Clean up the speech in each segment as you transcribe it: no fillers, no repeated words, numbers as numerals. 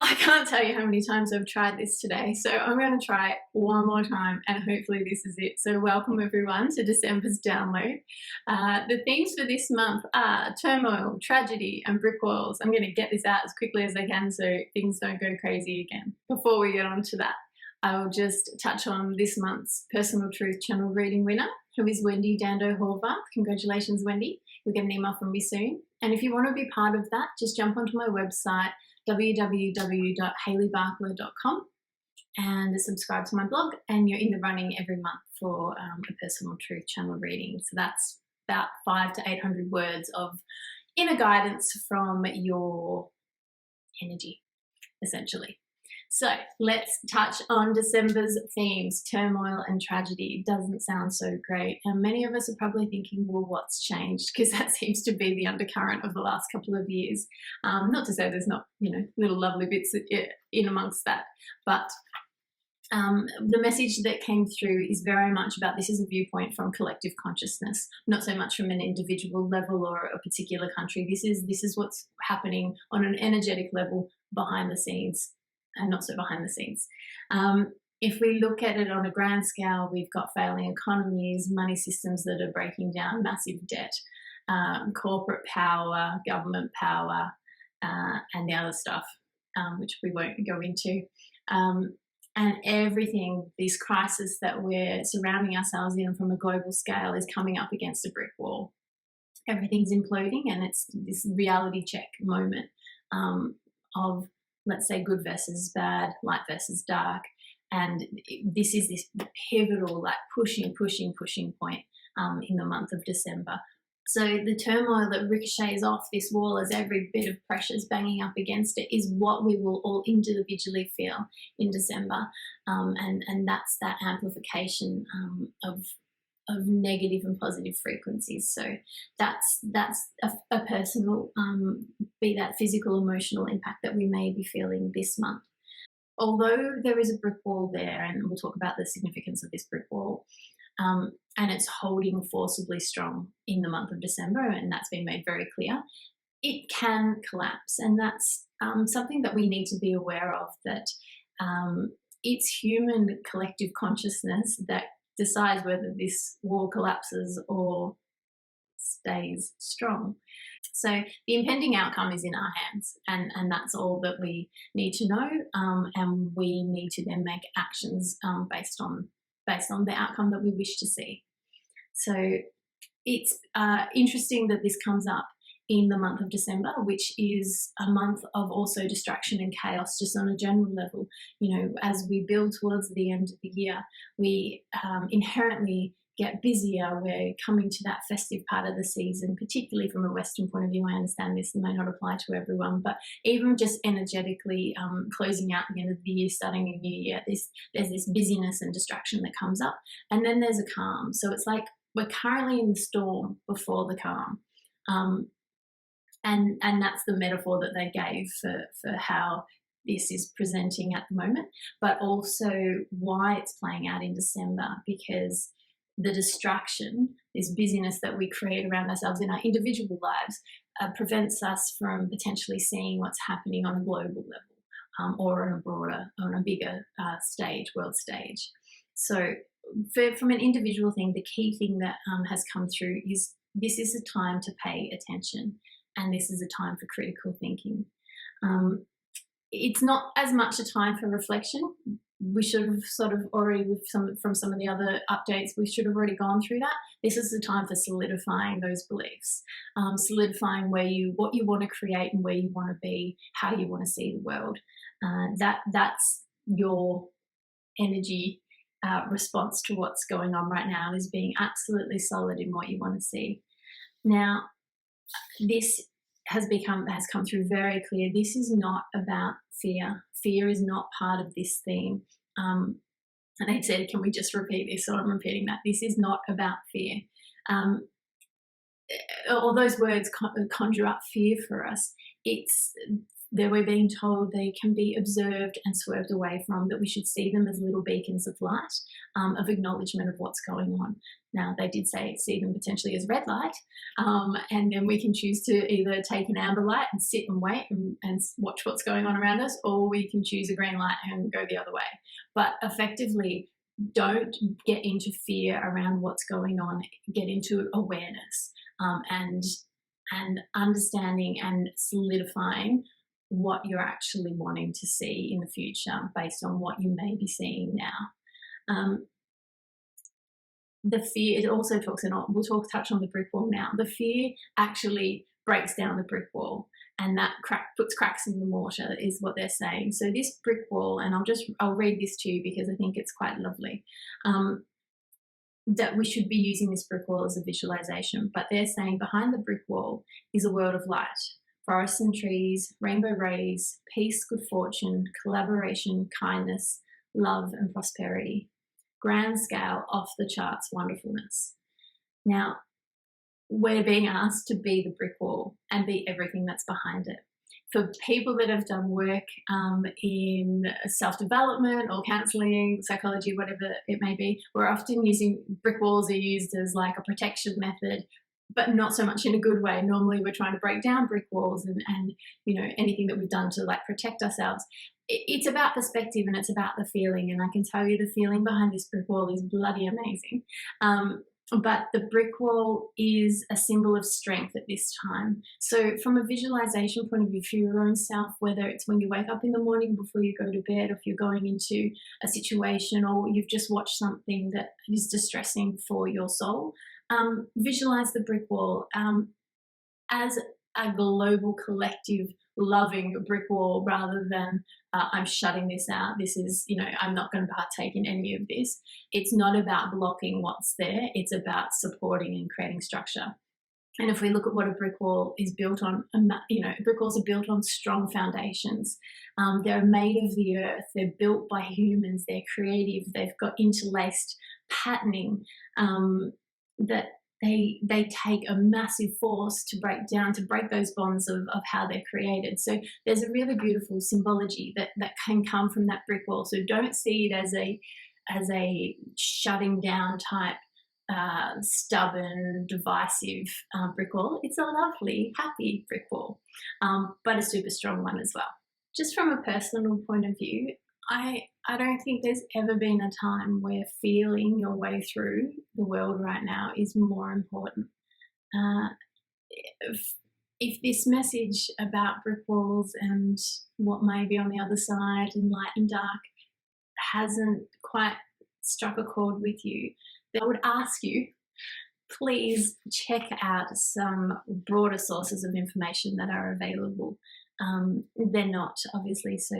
I can't tell you how many times I've tried this today, so I'm going to try it one more time and hopefully this is it. So welcome everyone to December's download. The themes for this month are turmoil, tragedy and brick walls. I'm going to get this out as quickly as I can so things don't go crazy again. Before we get on to that, I will just touch on this month's Personal Truth Channel reading winner, who is Wendy Dando Horvath. Congratulations, Wendy. You'll get an email from me soon. And if you want to be part of that, just jump onto my website, www.hayleybarkler.com, and subscribe to my blog, and you're in the running every month for a Personal Truth Channel reading. So that's about 500 to 800 words of inner guidance from your energy, essentially. So let's touch on December's themes, turmoil and tragedy. It doesn't sound so great. And many of us are probably thinking, well, what's changed? Because that seems to be the undercurrent of the last couple of years. Not to say there's not, little lovely bits in amongst that. But the message that came through is very much about this is a viewpoint from collective consciousness, not so much from an individual level or a particular country. This is what's happening on an energetic level behind the scenes. And not so behind the scenes. If we look at it on a grand scale, we've got failing economies, money systems that are breaking down, massive debt, corporate power, government power, and the other stuff, which we won't go into. And everything, this crisis that we're surrounding ourselves in from a global scale is coming up against a brick wall. Everything's imploding, and it's this reality check moment of, let's say, good versus bad, light versus dark. And this is this pivotal, pushing point in the month of December. So the turmoil that ricochets off this wall as every bit of pressure is banging up against it is what we will all individually feel in December. And that's that amplification of negative and positive frequencies. So that's a personal, be that physical, emotional impact that we may be feeling this month. Although there is a brick wall there, and we'll talk about the significance of this brick wall, and it's holding forcibly strong in the month of December, and that's been made very clear, it can collapse. And that's something that we need to be aware of, that it's human collective consciousness that decides whether this wall collapses or stays strong. So the impending outcome is in our hands, and that's all that we need to know, and we need to then make actions based on the outcome that we wish to see. So it's interesting that this comes up in the month of December, which is a month of also distraction and chaos, just on a general level. As we build towards the end of the year, we inherently get busier. We're coming to that festive part of the season, particularly from a Western point of view. I understand this may not apply to everyone, but even just energetically closing out the end of the year, starting a new year, there's this busyness and distraction that comes up. And then there's a calm. So it's like we're currently in the storm before the calm. And that's the metaphor that they gave for how this is presenting at the moment, but also why it's playing out in December, because the distraction, this busyness that we create around ourselves in our individual lives, prevents us from potentially seeing what's happening on a global level, or on a bigger world stage. So from an individual thing, the key thing that has come through is this is a time to pay attention. And this is a time for critical thinking. It's not as much a time for reflection. We should have sort of already, from some of the other updates, we should have already gone through that. This is the time for solidifying those beliefs, solidifying what you want to create and where you want to be, how you want to see the world. That's your energy response to what's going on right now, is being absolutely solid in what you want to see. Now, this has come through very clear. This is not about fear. Fear is not part of this theme. And they said, can we just repeat this? So I'm repeating that. This is not about fear. All those words conjure up fear for us. that we're being told they can be observed and swerved away from, that we should see them as little beacons of light, of acknowledgement of what's going on. Now, they did say see them potentially as red light, and then we can choose to either take an amber light and sit and wait and watch what's going on around us, or we can choose a green light and go the other way. But effectively, don't get into fear around what's going on. Get into awareness, and understanding and solidifying what you're actually wanting to see in the future based on what you may be seeing now. The fear, it also talks, and we'll touch on the brick wall now. The fear actually breaks down the brick wall, and that puts cracks in the mortar, is what they're saying. So this brick wall, and I'll read this to you because I think it's quite lovely, that we should be using this brick wall as a visualization. But they're saying behind the brick wall is a world of light, forests and trees, rainbow rays, peace, good fortune, collaboration, kindness, love, and prosperity. Grand scale, off the charts wonderfulness. Now, we're being asked to be the brick wall and be everything that's behind it. For people that have done work in self-development or counselling, psychology, whatever it may be, we're often using brick walls are used as like a protection method, but not so much in a good way. Normally we're trying to break down brick walls and you know, anything that we've done to like protect ourselves. It's about perspective and it's about the feeling, and I can tell you the feeling behind this brick wall is bloody amazing. But the brick wall is a symbol of strength at this time. So from a visualization point of view for your own self, whether it's when you wake up in the morning before you go to bed, or if you're going into a situation, or you've just watched something that is distressing for your soul, visualize the brick wall as a global collective loving brick wall, rather than I'm shutting this out. This is, you know, I'm not going to partake in any of this. It's not about blocking what's there. It's about supporting and creating structure. And if we look at what a brick wall is built on, you know, brick walls are built on strong foundations. They're made of the earth. They're built by humans. They're creative. They've got interlaced patterning that they take a massive force to break those bonds of how they're created. So there's a really beautiful symbology that can come from that brick wall. So don't see it as a shutting down type, stubborn, divisive brick wall. It's a lovely, happy brick wall, but a super strong one as well. Just from a personal point of view, I don't think there's ever been a time where feeling your way through the world right now is more important. If this message about brick walls and what may be on the other side and light and dark hasn't quite struck a chord with you, then I would ask you, please check out some broader sources of information that are available. They're not obviously so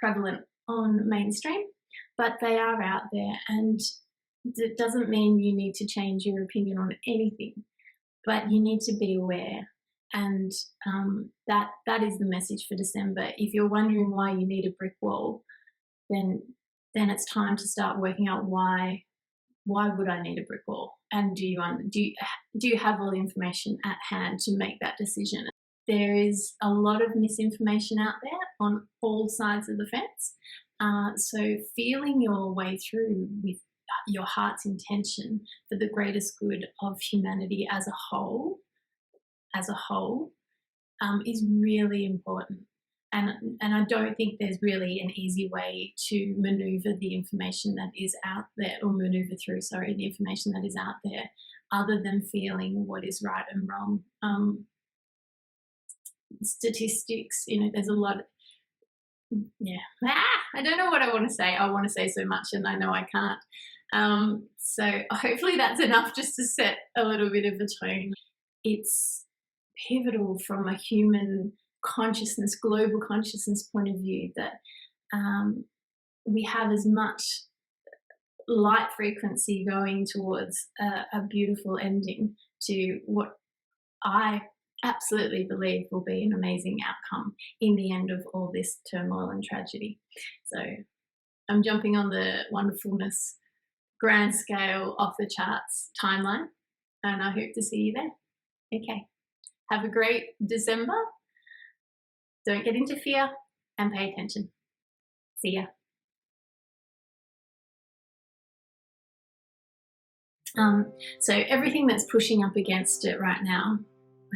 prevalent on mainstream, but they are out there, and it doesn't mean you need to change your opinion on anything, but you need to be aware, and that is the message for December. If you're wondering why you need a brick wall, then it's time to start working out why would I need a brick wall, and do you have all the information at hand to make that decision? There is a lot of misinformation out there on all sides of the fence. So feeling your way through with your heart's intention for the greatest good of humanity as a whole, is really important. And I don't think there's really an easy way to maneuver the information that is out there, or maneuver through, the information that is out there, other than feeling what is right and wrong. Statistics, you know, there's a lot. I don't know what I want to say. I want to say so much, and I know I can't. So hopefully that's enough just to set a little bit of a tone. It's pivotal from a human consciousness, global consciousness point of view, that we have as much light frequency going towards a beautiful ending to what I absolutely believe will be an amazing outcome in the end of all this turmoil and tragedy. So I'm jumping on the wonderfulness, grand scale, off the charts timeline, and I hope to see you there. Okay, have a great December, Don't get into fear and pay attention. See ya. So everything that's pushing up against it right now,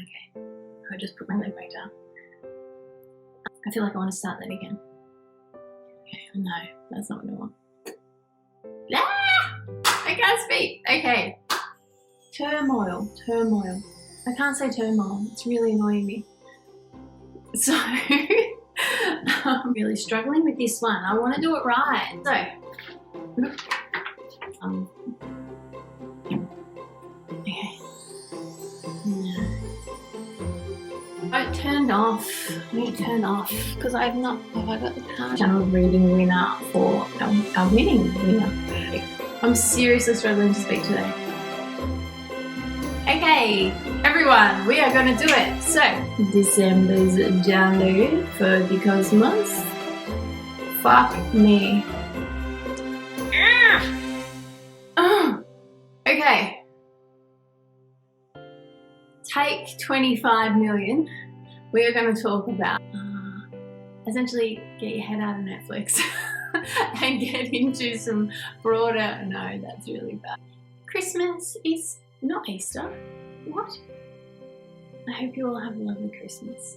okay, I'll just put my leg back down. I feel like I want to start that again. Okay, no, that's not what I want. Ah! I can't speak. Okay. Turmoil. I can't say turmoil. It's really annoying me. So, I'm really struggling with this one. I want to do it right. So, okay. No. Turned off. I need to turn off because I've not. Have I got the channel reading winner for our winning winner? I'm seriously struggling to speak today. Okay, everyone, we are going to do it. So, December's download for the cosmos. Fuck me. Okay. Take 25 million. We are going to talk about essentially get your head out of Netflix and get into some broader. No, that's really bad. Christmas is not Easter. What? I hope you all have a lovely Christmas.